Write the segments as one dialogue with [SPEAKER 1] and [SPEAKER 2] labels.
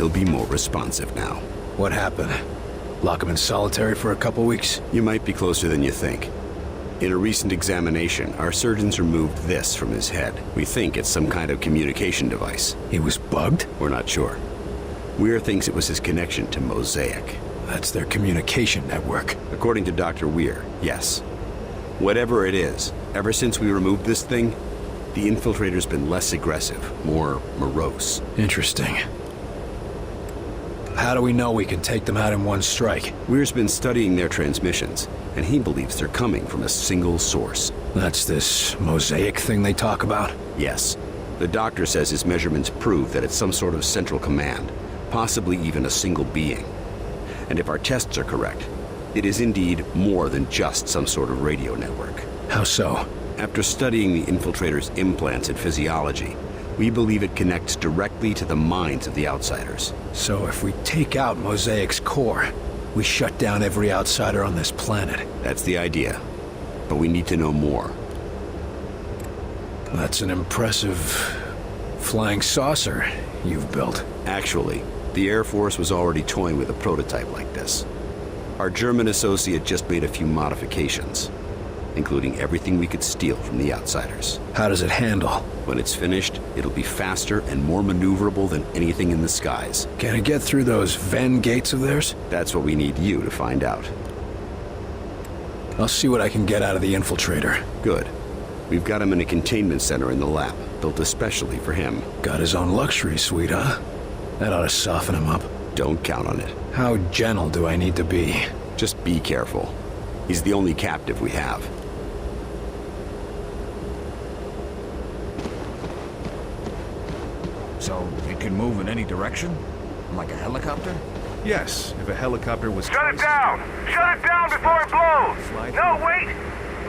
[SPEAKER 1] he'll be more responsive now.
[SPEAKER 2] What happened? Lock him in solitary for a couple weeks?
[SPEAKER 1] You might be closer than you think. In a recent examination, our surgeons removed this from his head. We think it's some kind of communication device.
[SPEAKER 2] He was bugged?
[SPEAKER 1] We're not sure. Weir thinks it was his connection to Mosaic.
[SPEAKER 2] That's their communication network.
[SPEAKER 1] According to Dr. Weir, yes. Whatever it is, ever since we removed this thing, the infiltrator's been less aggressive, more morose.
[SPEAKER 2] Interesting. How do we know we can take them out in one strike?
[SPEAKER 1] Weir's been studying their transmissions, and he believes they're coming from a single source.
[SPEAKER 2] That's this Mosaic thing they talk about?
[SPEAKER 1] Yes. The doctor says his measurements prove that it's some sort of central command, possibly even a single being. And if our tests are correct, it is indeed more than just some sort of radio network.
[SPEAKER 2] How so?
[SPEAKER 1] After studying the infiltrator's implants and physiology, we believe it connects directly to the minds of the outsiders.
[SPEAKER 2] So if we take out Mosaic's core, we shut down every outsider on this planet.
[SPEAKER 1] That's the idea. But we need to know more.
[SPEAKER 2] That's an impressive flying saucer you've built.
[SPEAKER 1] Actually, the Air Force was already toying with a prototype like this. Our German associate just made a few modifications, including everything we could steal from the outsiders.
[SPEAKER 2] How does it handle?
[SPEAKER 1] When it's finished, it'll be faster and more maneuverable than anything in the skies.
[SPEAKER 2] Can it get through those Venn gates of theirs?
[SPEAKER 1] That's what we need you to find out.
[SPEAKER 2] I'll see what I can get out of the infiltrator.
[SPEAKER 1] Good. We've got him in a containment center in the lab, built especially for him.
[SPEAKER 2] Got his own luxury suite, huh? That ought to soften him up.
[SPEAKER 1] Don't count on it.
[SPEAKER 2] How gentle do I need to be?
[SPEAKER 1] Just be careful. He's the only captive we have.
[SPEAKER 3] So, it can move in any direction? Like a helicopter?
[SPEAKER 4] Yes, if a helicopter was...
[SPEAKER 5] Shut it down! Shut it down before it blows! No, wait!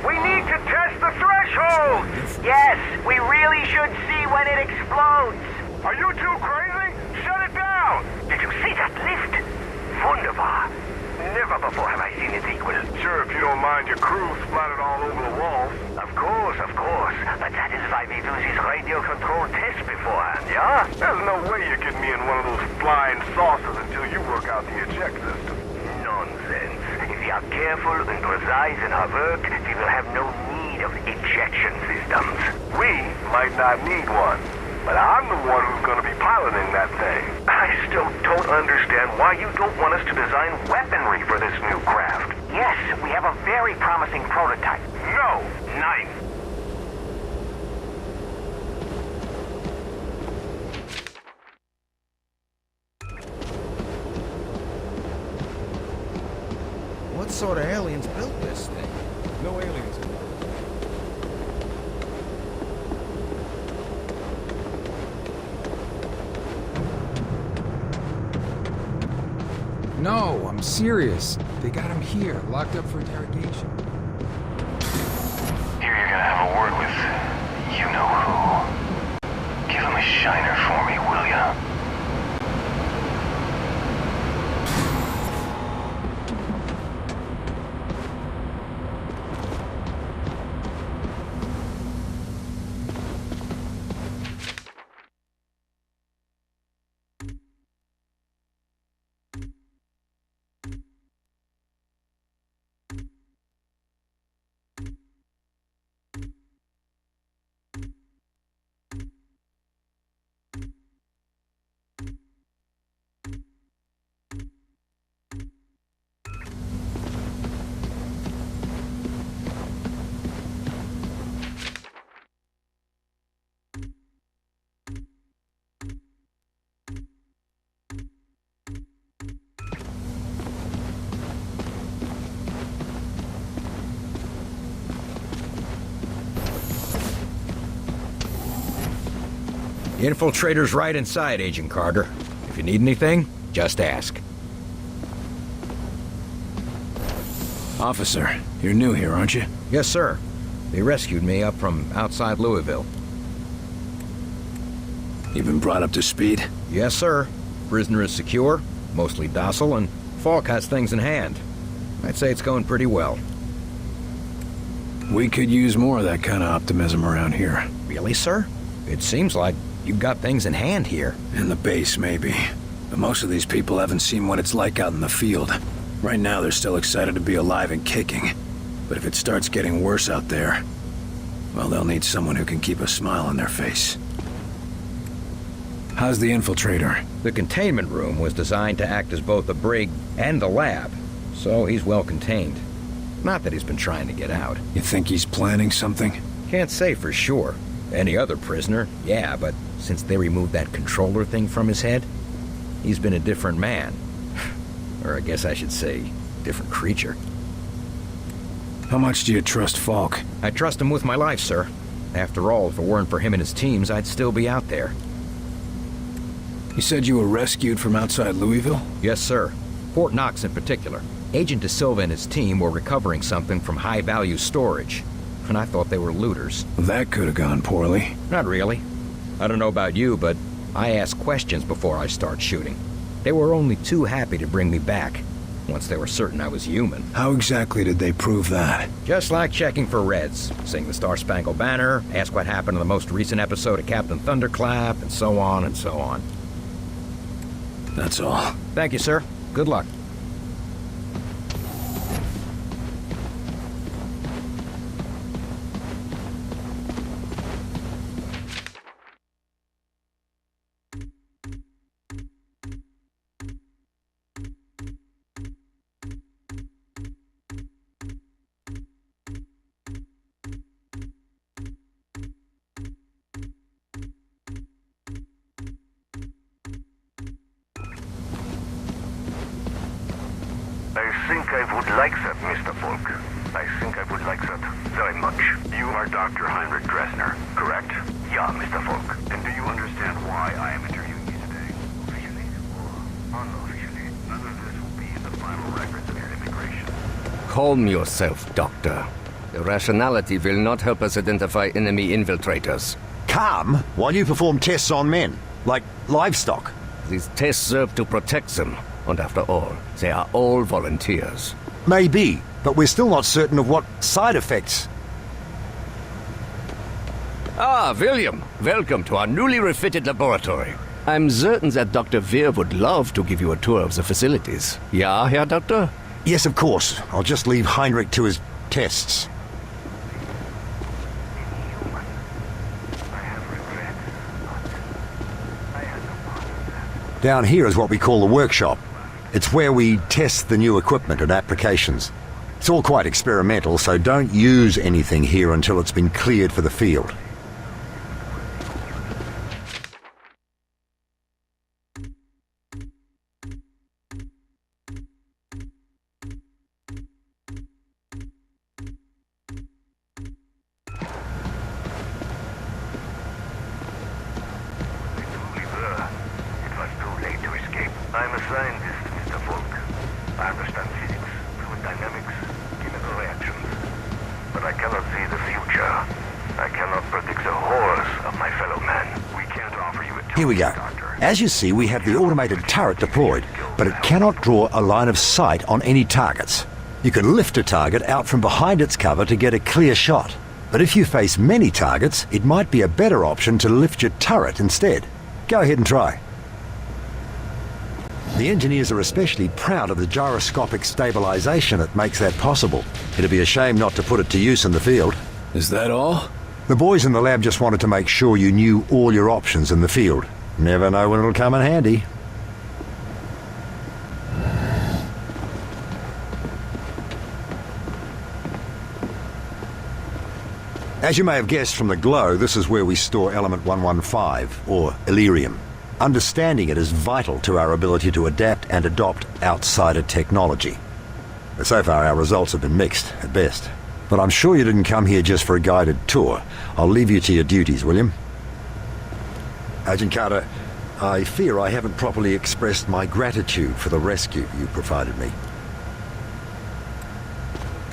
[SPEAKER 5] We need to test the threshold!
[SPEAKER 6] Yes, we really should see when it explodes.
[SPEAKER 5] Are you too crazy? Shut it down!
[SPEAKER 6] Did you see that lift? Wunderbar. Never before have I seen its equal.
[SPEAKER 5] Sure, if you don't mind your crew splattered all over the walls.
[SPEAKER 6] Of course. But that is why we do this radio control test beforehand, yeah?
[SPEAKER 5] There's no way you're getting me in one of those flying saucers until you work out the eject system.
[SPEAKER 6] Nonsense. If we are careful and precise in our work, we will have no need of ejection systems.
[SPEAKER 5] We might not need one, but I'm the one who's going to be piloting that thing.
[SPEAKER 6] I still don't understand why you don't want us to design weaponry for this new craft. Yes, we have a very promising prototype.
[SPEAKER 5] No! Nice!
[SPEAKER 3] What sort of aliens built this thing?
[SPEAKER 4] No aliens in there.
[SPEAKER 7] No, I'm serious. They got him here, locked up for interrogation.
[SPEAKER 8] Here you're gonna have a word with you-know-who. Give him a shiner for me, will ya?
[SPEAKER 9] The infiltrator's right inside, Agent Carter. If you need anything, just ask.
[SPEAKER 2] Officer, you're new here, aren't you?
[SPEAKER 9] Yes, sir. They rescued me up from outside Louisville.
[SPEAKER 2] You've been brought up to speed?
[SPEAKER 9] Yes, sir. Prisoner is secure, mostly docile, and Falk has things in hand. I'd say it's going pretty well.
[SPEAKER 2] We could use more of that kind of optimism around here.
[SPEAKER 9] Really, sir? It seems like you've got things in hand here.
[SPEAKER 2] And the base, maybe. But most of these people haven't seen what it's like out in the field. Right now, they're still excited to be alive and kicking. But if it starts getting worse out there, well, they'll need someone who can keep a smile on their face. How's the infiltrator?
[SPEAKER 9] The containment room was designed to act as both the brig and the lab, so he's well contained. Not that he's been trying to get out.
[SPEAKER 2] You think he's planning something?
[SPEAKER 9] Can't say for sure. Any other prisoner, yeah, but since they removed that controller thing from his head, he's been a different man. Or I guess I should say, different creature.
[SPEAKER 2] How much do you trust Falk?
[SPEAKER 9] I trust him with my life, sir. After all, if it weren't for him and his teams, I'd still be out there.
[SPEAKER 2] You said you were rescued from outside Louisville?
[SPEAKER 9] Yes, sir. Fort Knox in particular. Agent De Silva and his team were recovering something from high-value storage, and I thought they were looters.
[SPEAKER 2] That could have gone poorly.
[SPEAKER 9] Not really. I don't know about you, but I ask questions before I start shooting. They were only too happy to bring me back, once they were certain I was human.
[SPEAKER 2] How exactly did they prove that?
[SPEAKER 9] Just like checking for Reds. Sing the Star-Spangled Banner, ask what happened in the most recent episode of Captain Thunderclap, and so on and so on.
[SPEAKER 2] That's all.
[SPEAKER 9] Thank you, sir. Good luck.
[SPEAKER 5] I think I would like that, Mr. Falk. I think I would like that very much.
[SPEAKER 6] You are Dr. Heinrich Dressner, correct?
[SPEAKER 5] Yeah, Mr. Falk.
[SPEAKER 6] And do you understand why I am interviewing you today?
[SPEAKER 5] Officially or unofficially?
[SPEAKER 6] None of this will be in the final records of your immigration.
[SPEAKER 10] Calm yourself, Doctor. Irrationality will not help us identify enemy infiltrators.
[SPEAKER 11] Calm while you perform tests on men, like livestock.
[SPEAKER 10] These tests serve to protect them, and after all, they are all volunteers.
[SPEAKER 11] Maybe, but we're still not certain of what side effects.
[SPEAKER 10] Ah, William, welcome to our newly refitted laboratory. I'm certain that Dr. Veer would love to give you a tour of the facilities. Yeah, Herr Doctor?
[SPEAKER 11] Yes, of course. I'll just leave Heinrich to his tests. Down here is what we call the workshop. It's where we test the new equipment and applications. It's all quite experimental, so don't use anything here until it's been cleared for the field.
[SPEAKER 5] I'm a scientist, Mr. Falk. I understand physics, fluid dynamics, chemical reactions. But I cannot see the future. I cannot predict the horrors of my fellow man.
[SPEAKER 6] We can't offer you a tour,
[SPEAKER 11] Here we go.
[SPEAKER 6] Doctor.
[SPEAKER 11] As you see, we have the automated turret deployed, but it cannot draw a line of sight on any targets. You can lift a target out from behind its cover to get a clear shot. But if you face many targets, it might be a better option to lift your turret instead. Go ahead and try. The engineers are especially proud of the gyroscopic stabilization that makes that possible. It'd be a shame not to put it to use in the field.
[SPEAKER 2] Is that all?
[SPEAKER 11] The boys in the lab just wanted to make sure you knew all your options in the field. Never know when it'll come in handy. As you may have guessed from the glow, this is where we store element 115, or Illyrium. Understanding it is vital to our ability to adapt and adopt outsider technology. But so far our results have been mixed, at best. But I'm sure you didn't come here just for a guided tour. I'll leave you to your duties, William. Agent Carter, I fear I haven't properly expressed my gratitude for the rescue you provided me.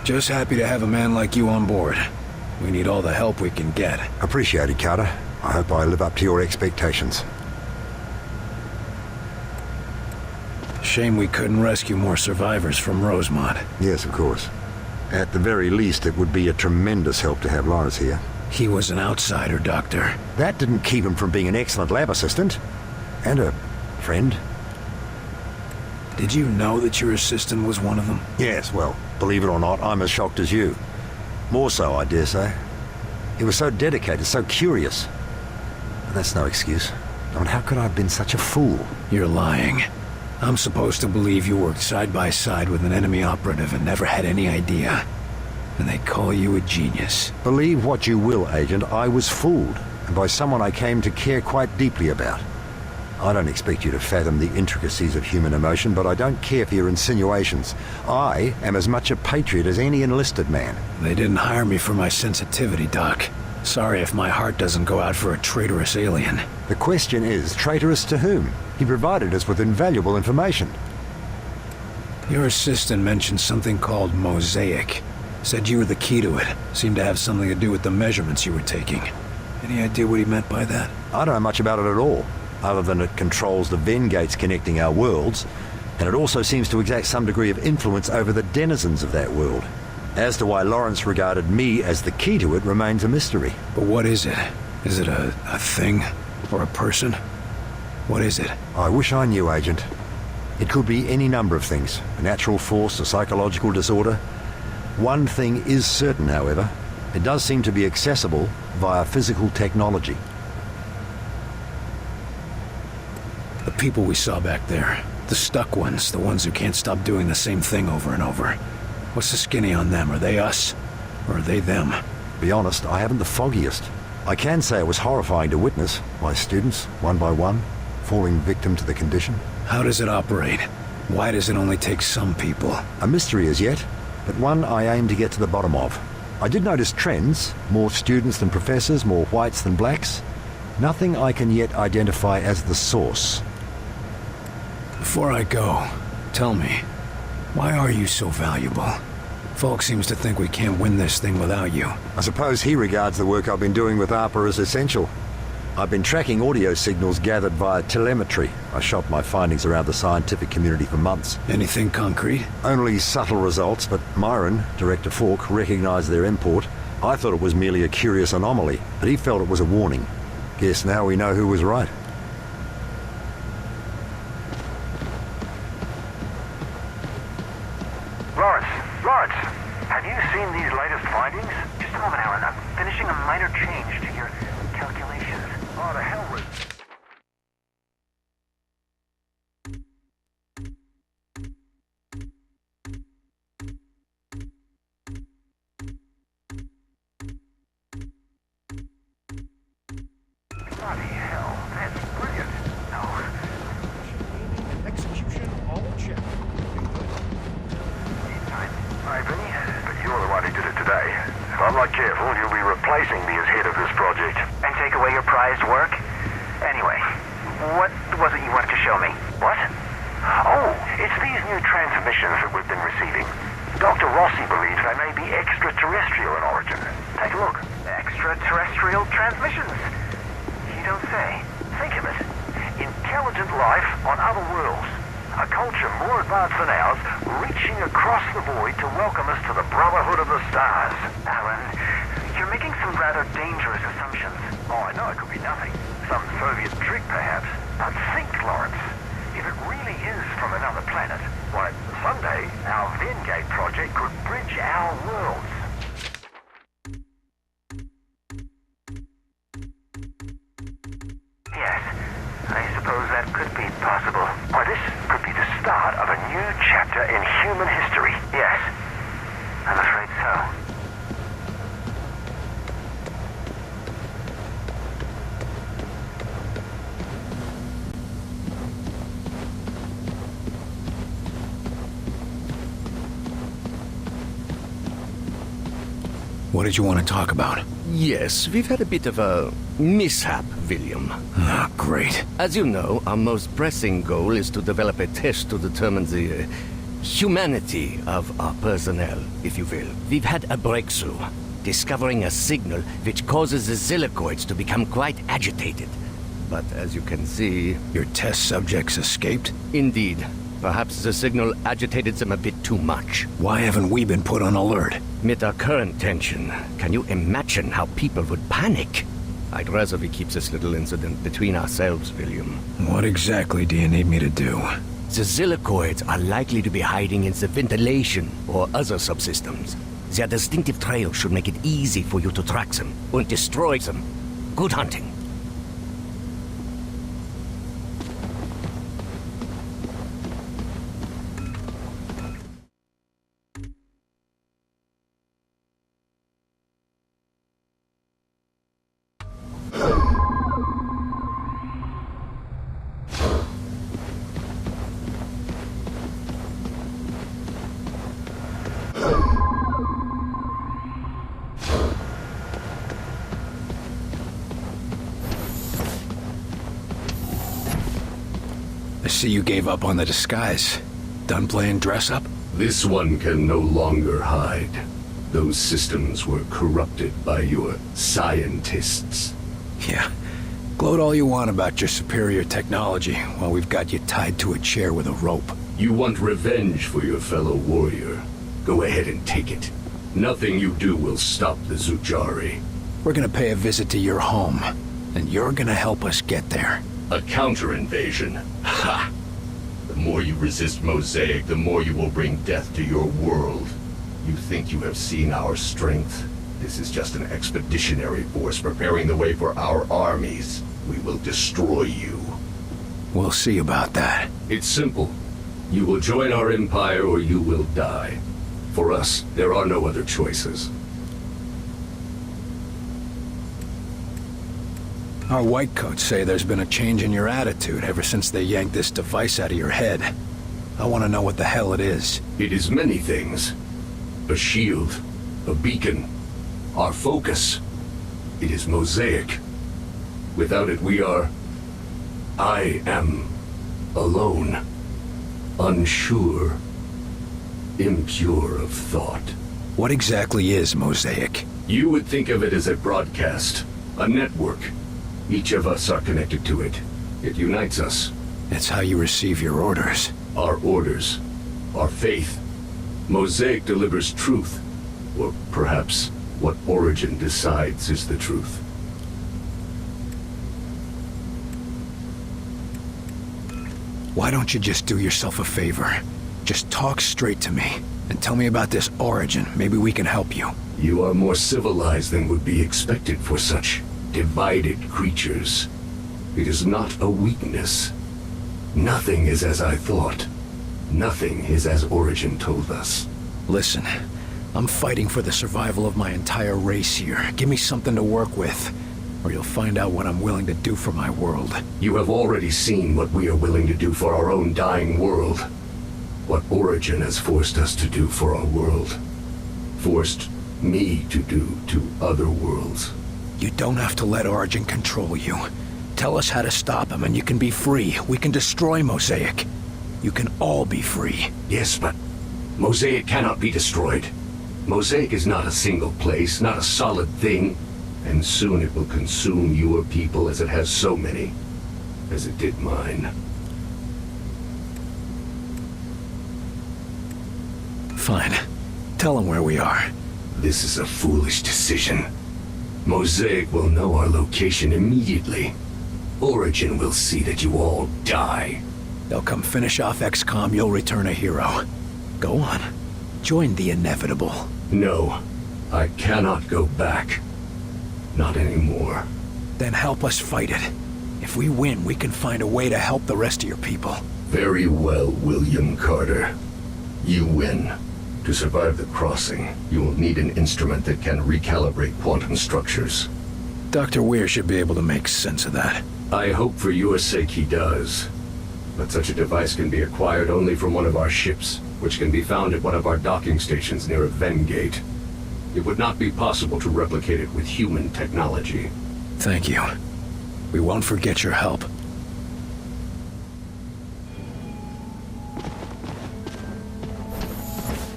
[SPEAKER 2] Just happy to have a man like you on board. We need all the help we can get.
[SPEAKER 11] Appreciated, Carter. I hope I live up to your expectations.
[SPEAKER 2] Shame we couldn't rescue more survivors from Rosemont.
[SPEAKER 11] Yes, of course. At the very least, it would be a tremendous help to have Lars here.
[SPEAKER 2] He was an outsider, Doctor.
[SPEAKER 11] That didn't keep him from being an excellent lab assistant. And a friend.
[SPEAKER 2] Did you know that your assistant was one of them?
[SPEAKER 11] Yes, well, believe it or not, I'm as shocked as you. More so, I dare say. He was so dedicated, so curious. But that's no excuse. I mean, how could I have been such a fool?
[SPEAKER 2] You're lying. I'm supposed to believe you worked side by side with an enemy operative and never had any idea. And they call you a genius.
[SPEAKER 11] Believe what you will, Agent, I was fooled, and by someone I came to care quite deeply about. I don't expect you to fathom the intricacies of human emotion, but I don't care for your insinuations. I am as much a patriot as any enlisted man.
[SPEAKER 2] They didn't hire me for my sensitivity, Doc. Sorry if my heart doesn't go out for a traitorous alien.
[SPEAKER 11] The question is, traitorous to whom? He provided us with invaluable information.
[SPEAKER 2] Your assistant mentioned something called Mosaic. Said you were the key to it. Seemed to have something to do with the measurements you were taking. Any idea what he meant by that?
[SPEAKER 11] I don't know much about it at all, other than it controls the Venn gates connecting our worlds, and it also seems to exact some degree of influence over the denizens of that world. As to why Lawrence regarded me as the key to it remains a mystery.
[SPEAKER 2] But what is it? Is it a thing? Or a person? What is it?
[SPEAKER 11] I wish I knew, Agent. It could be any number of things. A natural force, a psychological disorder. One thing is certain, however. It does seem to be accessible via physical technology.
[SPEAKER 2] The people we saw back there. The stuck ones. The ones who can't stop doing the same thing over and over. What's the skinny on them? Are they us? Or are they them?
[SPEAKER 11] Be honest, I haven't the foggiest. I can say it was horrifying to witness. My students, one by one, falling victim to the condition.
[SPEAKER 2] How does it operate? Why does it only take some people?
[SPEAKER 11] A mystery as yet, but one I aim to get to the bottom of. I did notice trends. More students than professors, more whites than blacks. Nothing I can yet identify as the source.
[SPEAKER 2] Before I go, tell me, why are you so valuable? Falk seems to think we can't win this thing without you.
[SPEAKER 11] I suppose he regards the work I've been doing with ARPA as essential. I've been tracking audio signals gathered via telemetry. I shopped my findings around the scientific community for months.
[SPEAKER 2] Anything concrete?
[SPEAKER 11] Only subtle results, but Myron, Director Falk, recognized their import. I thought it was merely a curious anomaly, but he felt it was a warning. Guess now we know who was right.
[SPEAKER 6] Lawrence, have you seen these latest findings? Just a moment, Alan. I'm finishing a minor change to your calculations. Oh, the hell with... Bloody hell, that's brilliant. No.
[SPEAKER 4] Execution all check.
[SPEAKER 5] Maybe, but you're the one who did it today. If I'm not careful, you'll be replacing me as head of this project.
[SPEAKER 6] And take away your prized work? Anyway, what was it you wanted to show me? What? Oh, it's these new transmissions that we've been receiving. Dr. Rossi believes they may be extraterrestrial in origin. Take a look. Extraterrestrial transmissions? You don't say. Think of it. Intelligent life on other worlds. A culture more advanced than ours, reaching across the void to welcome us to the Brotherhood of the Stars. Alan, you're making some rather dangerous assumptions. Oh, I know it could be nothing. Some Soviet trick, perhaps. But think, Lawrence. If it really is from another planet, why, someday our Vengate project could bridge our worlds. Yes, I suppose that could be possible. Why, this could be the start of a new chapter in human history. Yes, I'm afraid so.
[SPEAKER 2] What did you want to talk about?
[SPEAKER 10] Yes, we've had a bit of a mishap, William.
[SPEAKER 2] Ah, great.
[SPEAKER 10] As you know, our most pressing goal is to develop a test to determine the humanity of our personnel, if you will. We've had a breakthrough, discovering a signal which causes the Zilicoids to become quite agitated. But as you can see...
[SPEAKER 2] Your test subjects escaped?
[SPEAKER 10] Indeed. Perhaps the signal agitated them a bit too much.
[SPEAKER 2] Why haven't we been put on alert?
[SPEAKER 10] With our current tension, can you imagine how people would panic? I'd rather we keep this little incident between ourselves, William.
[SPEAKER 2] What exactly do you need me to do?
[SPEAKER 10] The Zillicoids are likely to be hiding in the ventilation or other subsystems. Their distinctive trail should make it easy for you to track them and destroy them. Good hunting.
[SPEAKER 2] I see you gave up on the disguise. Done playing dress-up?
[SPEAKER 12] This one can no longer hide. Those systems were corrupted by your scientists.
[SPEAKER 2] Yeah. Gloat all you want about your superior technology while we've got you tied to a chair with a rope.
[SPEAKER 12] You want revenge for your fellow warrior. Go ahead and take it. Nothing you do will stop the Zujari.
[SPEAKER 2] We're gonna pay a visit to your home, and you're gonna help us get there.
[SPEAKER 12] A counter-invasion. Ha! The more you resist Mosaic, the more you will bring death to your world. You think you have seen our strength? This is just an expeditionary force preparing the way for our armies. We will destroy you.
[SPEAKER 2] We'll see about that.
[SPEAKER 12] It's simple. You will join our empire or you will die. For us, there are no other choices.
[SPEAKER 2] Our whitecoats say there's been a change in your attitude ever since they yanked this device out of your head. I want to know what the hell it is.
[SPEAKER 12] It is many things. A shield, a beacon, our focus. It is Mosaic. Without it, we are... I am alone, unsure, impure of thought.
[SPEAKER 2] What exactly is Mosaic?
[SPEAKER 12] You would think of it as a broadcast, a network. Each of us are connected to it. It unites us.
[SPEAKER 2] It's how you receive your orders.
[SPEAKER 12] Our orders, our faith. Mosaic delivers truth, or perhaps what Origin decides is the truth.
[SPEAKER 2] Why don't you just do yourself a favor? Just talk straight to me, and tell me about this Origin. Maybe we can help you.
[SPEAKER 12] You are more civilized than would be expected for such divided creatures. It is not a weakness. Nothing is as I thought. Nothing is as Origin told us.
[SPEAKER 2] Listen, I'm fighting for the survival of my entire race here. Give me something to work with, or you'll find out what I'm willing to do for my world.
[SPEAKER 12] You have already seen what we are willing to do for our own dying world. What Origin has forced us to do for our world. Forced me to do to other worlds.
[SPEAKER 2] You don't have to let Origin control you. Tell us how to stop him and you can be free. We can destroy Mosaic. You can all be free.
[SPEAKER 12] Yes, but Mosaic cannot be destroyed. Mosaic is not a single place, not a solid thing. And soon it will consume your people as it has so many. As it did mine.
[SPEAKER 2] Fine. Tell him where we are.
[SPEAKER 12] This is a foolish decision. Mosaic will know our location immediately. Origin will see that you all die.
[SPEAKER 2] They'll come finish off XCOM, you'll return a hero. Go on. Join the inevitable.
[SPEAKER 12] No. I cannot go back. Not anymore.
[SPEAKER 2] Then help us fight it. If we win, we can find a way to help the rest of your people.
[SPEAKER 12] Very well, William Carter. You win. To survive the crossing, you will need an instrument that can recalibrate quantum structures.
[SPEAKER 2] Dr. Weir should be able to make sense of that.
[SPEAKER 12] I hope for your sake he does. But such a device can be acquired only from one of our ships, which can be found at one of our docking stations near a Vengate. It would not be possible to replicate it with human technology.
[SPEAKER 2] Thank you. We won't forget your help.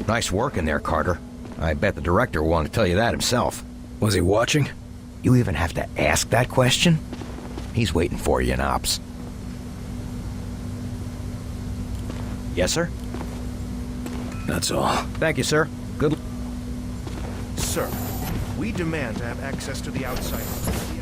[SPEAKER 9] Nice work in there, Carter. I bet the director will want to tell you that himself.
[SPEAKER 2] Was he watching?
[SPEAKER 9] You even have to ask that question? He's waiting for you in Ops. Yes, sir?
[SPEAKER 2] That's all.
[SPEAKER 9] Thank you, sir. Good.
[SPEAKER 4] Sir, we demand to have access to the outside.